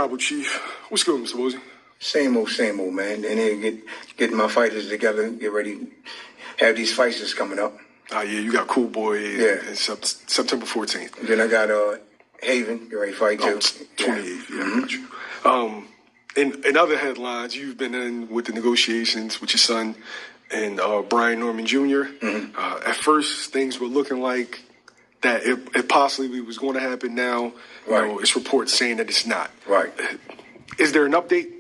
Tribal Chief. What's good, Mr. Bozy? Same old, man. And then getting my fighters together, get ready, have these fights that's coming up. Yeah, you got Cool Boy in September 14th. And then I got Haven, get ready to fight too. 28th, I got you. In other headlines, you've been in with the negotiations with your son and Brian Norman Jr. At first, things were looking like that it possibly was going to happen. Now, you know, it's reports saying that it's not. Right. Is there an update?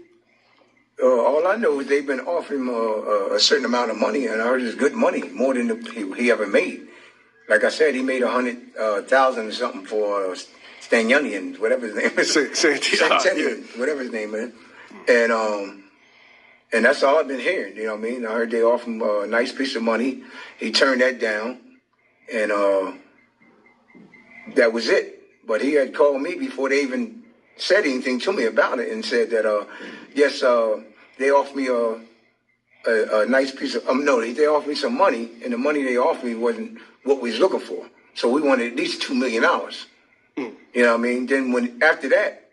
All I know is they've been offering him a certain amount of money, and I heard it's good money, more than he ever made. Like I said, he made $100,000 or something for Stanyunian, whatever his name is. Centennial, whatever his name is. And that's all I've been hearing, you know what I mean? I heard they offered him a nice piece of money. He turned that down, and that was it. But he had called me before they even said anything to me about it and said that, yes, they offered me a nice piece of, no, they offered me some money, and the money they offered me wasn't what we was looking for. So we wanted at least $2 million. You know what I mean? Then after that,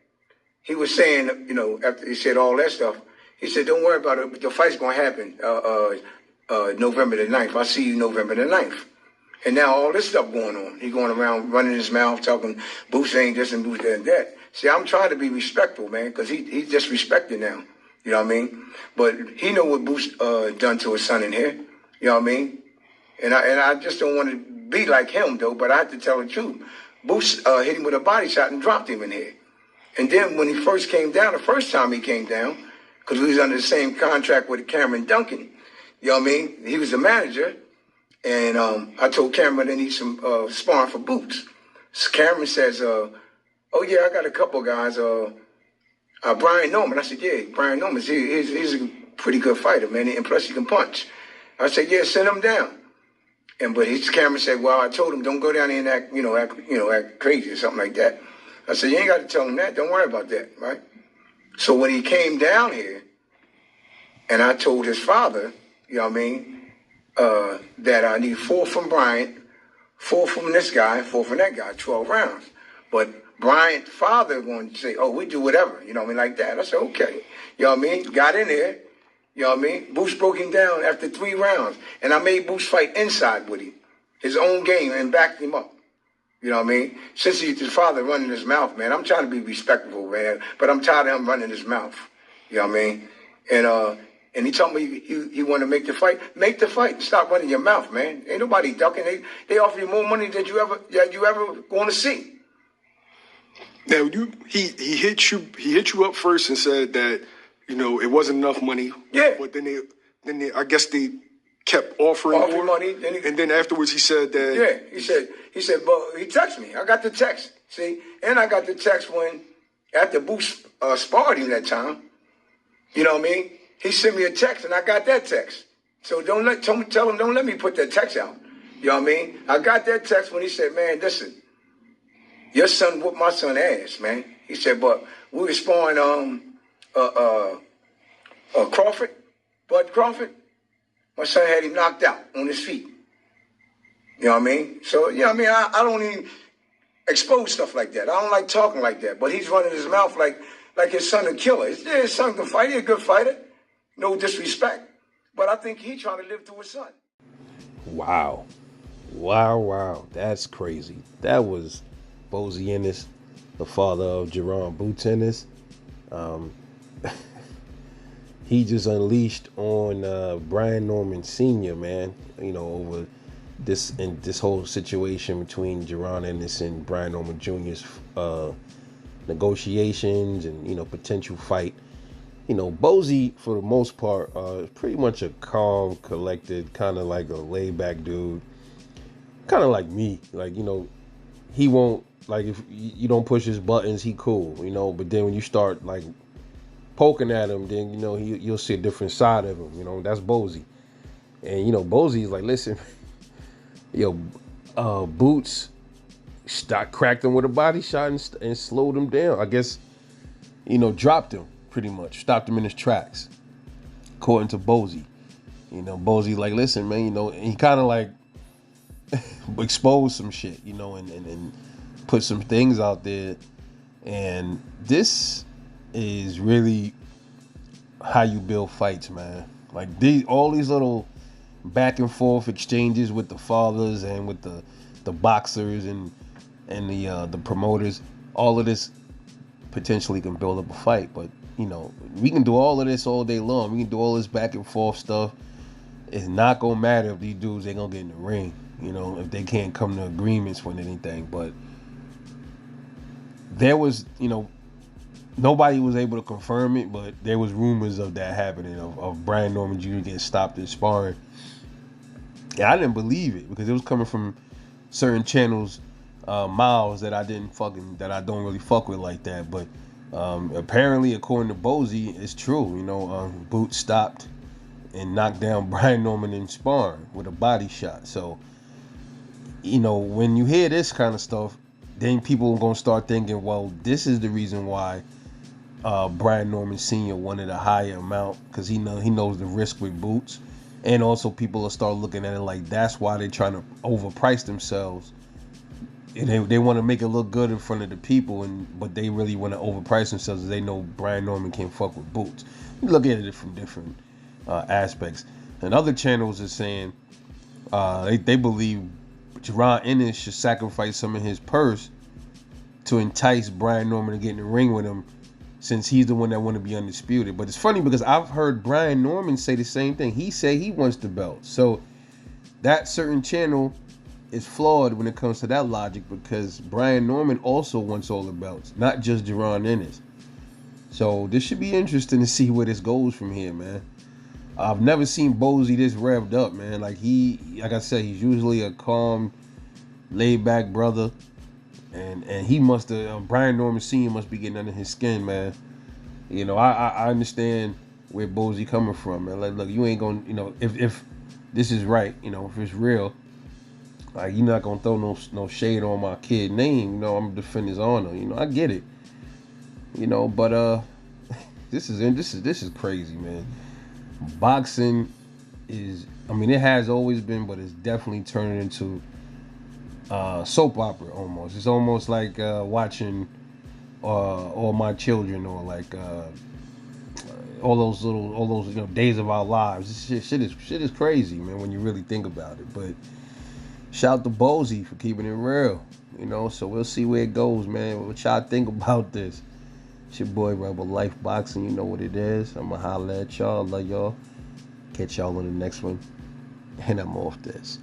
he was saying, you know, after he said all that stuff, he said, don't worry about it, the fight's going to happen November the 9th. I'll see you November the 9th. And now all this stuff going on. He going around running his mouth, talking, Boots ain't this and Boots that and that. See, I'm trying to be respectful, man, because he's disrespected now. You know what I mean? But he know what Boots done to his son in here. You know what I mean? And I just don't want to be like him, though, but I have to tell the truth. Boots hit him with a body shot and dropped him in here. And then when he first came down, the first time he came down, because we was under the same contract with Cameron Duncan, you know what I mean? He was the manager, and I told Cameron I need some sparring for Boots. So Cameron says, oh, yeah, I got a couple guys. Brian Norman. I said, yeah, Brian Norman, he's a pretty good fighter, man, and plus he can punch. I said, yeah, send him down. But Cameron said, well, I told him don't go down there and act crazy or something like that. I said, you ain't got to tell him that. Don't worry about that, right? So when he came down here, and I told his father, you know what I mean, that I need 4 from Bryant, 4 from this guy, 4 from that guy, 12 rounds. But Bryant's father going to say, oh, we do whatever, you know what I mean, like that. I said, okay. You know what I mean? Got in there, you know what I mean? Boots broke him down after 3 rounds. And I made Boots fight inside with him, his own game, and backed him up. You know what I mean? Since his father running his mouth, man, I'm trying to be respectful, man, but I'm tired of him running his mouth. You know what I mean? And he told me he wanted to make the fight. Make the fight and stop running your mouth, man. Ain't nobody ducking. They offer you more money than you ever going to see. Now he hit you up first and said that, you know, it wasn't enough money. Yeah. But then they I guess they kept offering more money. And then afterwards he said that. Yeah, he said, but he texted me. I got the text. See, and I got the text when after Boots sparred him that time. You know what I mean? He sent me a text, and I got that text. So tell him, don't let me put that text out. You know what I mean? I got that text when he said, man, listen, your son whooped my son ass, man. He said, but we were sparring Crawford, Bud Crawford. My son had him knocked out on his feet. You know what I mean? So, you know what I mean? I don't even expose stuff like that. I don't like talking like that. But he's running his mouth like his son a killer. His son can fight. He's a good fighter. No disrespect. But I think he's trying to live through his son. Wow. That's crazy. That was Bozy Ennis, the father of Jaron Boots Ennis. He just unleashed on Brian Norman Sr., man, you know, over this whole situation between Jaron Ennis and Brian Norman Jr.'s negotiations and, you know, potential fight. You know, Bozy, for the most part, is pretty much a calm, collected, kind of like a laid-back dude. Kind of like me. Like, you know, he won't, like, if you don't push his buttons, he cool, you know. But then when you start, like, poking at him, then, you know, you'll see a different side of him, you know. That's Bozy. And, you know, Bozy's like, listen, yo, Boots cracked him with a body shot and slowed him down. I guess, you know, dropped him. Pretty much stopped him in his tracks, according to Bozy. You know, Bozy like, listen, man, you know, and he kind of like exposed some shit, you know, and put some things out there. And this is really how you build fights, man. Like all these little back and forth exchanges with the fathers and with the boxers and the promoters. All of this potentially can build up a fight, but we can do all of this all day long. We can do all this back and forth stuff. It's not gonna matter if these dudes ain't gonna get in the ring. If they can't come to agreements with anything. But there was, nobody was able to confirm it, but there was rumors of that happening, of Brian Norman Jr. getting stopped in sparring. And I didn't believe it because it was coming from certain channels, miles that I don't really fuck with like that. But apparently, according to Bozy, it's true. Boots stopped and knocked down Brian Norman in sparring with a body shot. So, when you hear this kind of stuff, then people are gonna start thinking, well, this is the reason why Brian Norman Sr. wanted a higher amount, because he knows the risk with Boots. And also people will start looking at it like that's why they're trying to overprice themselves. And they want to make it look good in front of the people, but they really want to overprice themselves, as they know Brian Norman can't fuck with Boots. You look at it from different aspects. And other channels are saying they believe Jaron Ennis should sacrifice some of his purse to entice Brian Norman to get in the ring with him, since he's the one that want to be undisputed. But it's funny because I've heard Brian Norman say the same thing. He said he wants the belt. So that certain channel is flawed when it comes to that logic, because Brian Norman also wants all the belts, not just Jaron Ennis. So this should be interesting to see where this goes from here, man. I've never seen Bozy this revved up, man. Like I said, he's usually a calm, laid back brother. And he must have, Brian Norman Sr. must be getting under his skin, man. I understand where Bozy coming from, man. Like, look, you ain't gonna, if this is right, if it's real, like, you're not gonna throw no shade on my kid name. I'm gonna defend his honor. I get it. But this is crazy, man. Boxing is, it has always been, but it's definitely turning into soap opera almost. It's almost like watching All My Children, or like all those Days of Our Lives. This shit is crazy, man, when you really think about it. But shout out to Bozy for keeping it real, so we'll see where it goes, man. What y'all think about this? It's your boy Rebel Life Boxing, you know what it is. I'ma holler at y'all, love y'all. Catch y'all on the next one, and I'm off this.